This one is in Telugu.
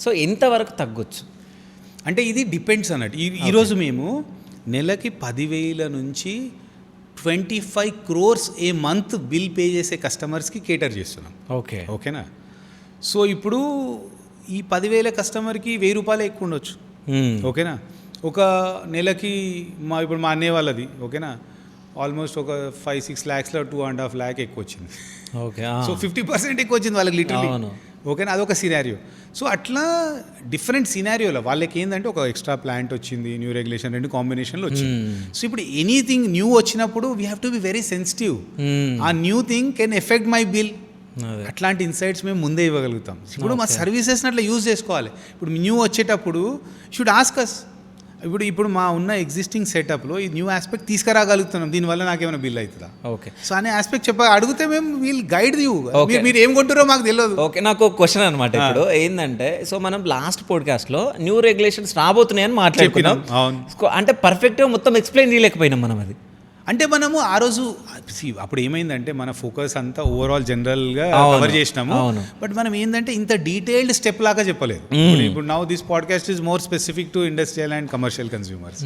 సో ఎంతవరకు తగ్గొచ్చు? అంటే ఇది డిపెండ్స్ అన్నట్టు. ఈరోజు మేము నెలకి 10,000 నుంచి 25 crores ఏ మంత్ బిల్ పే చేసే కస్టమర్స్కి కేటర్ చేస్తున్నాం. ఓకేనా? సో ఇప్పుడు ఈ 10,000 కస్టమర్కి 1,000 రూపాయలు ఎక్కువ ఉండొచ్చు. ఓకేనా? ఒక నెలకి ఇప్పుడు మా అన్నయ్య వాళ్ళది ఓకేనా ఆల్మోస్ట్ ఒక 5-6 lakhsలో 2.5 lakh ఎక్కువ వచ్చింది. ఓకే. సో 50% ఎక్కువ వచ్చింది వాళ్ళకి లిటరలీ. ఓకేనా? అదొక సినారియో. సో అట్లా డిఫరెంట్ సినారియోలో వాళ్ళకి ఏంటంటే ఒక ఎక్స్ట్రా ప్లాంట్ వచ్చింది, న్యూ రెగ్యులేషన్, 2 కాంబినేషన్లో వచ్చింది. సో ఇప్పుడు ఎనీథింగ్ న్యూ వచ్చినప్పుడు we have to be very sensitive. ఆ new thing can affect my bill. అట్లాంటి ఇన్సైట్స్ మేము ముందే ఇవ్వగలుగుతాం. ఇప్పుడు మా సర్వీసెస్ని అట్లా యూజ్ చేసుకోవాలి. ఇప్పుడు న్యూ వచ్చేటప్పుడు షుడ్ ఆస్క్ అస్. ఇప్పుడు మా ఉన్న ఎగ్జిస్టింగ్ సెటప్లో ఈ న్యూ ఆస్పెక్ట్ తీసుకురాగలుగుతున్నాం, దీనివల్ల నాకేమైనా బిల్ అవుతుందా? ఓకే. సో అనే ఆస్పెక్ట్ అడిగితే మేము వీల్ గైడ్ యూ. మీరు ఏం కొంటారో మాకు తెలియదు. ఓకే. నాకు ఒక క్వశ్చన్ అనమాట. ఇప్పుడు ఏంటంటే సో మనం లాస్ట్ పాడ్కాస్ట్లో న్యూ రెగ్యులేషన్స్ రాబోతున్నాయని మాట్లాడుకున్నాం. అంటే పర్ఫెక్ట్గా మొత్తం ఎక్స్ప్లెయిన్ చేయలేకపోయినాం మనం. అది అంటే మనము ఆ రోజు అప్పుడు ఏమైందంటే మన ఫోకస్ అంతా ఓవరాల్ జనరల్గా కవర్ చేసినాము. బట్ మనం ఏంటంటే ఇంత డీటెయిల్డ్ స్టెప్ లాగా చెప్పలేదు. ఇప్పుడు now this podcast is more specific to industrial and commercial consumers.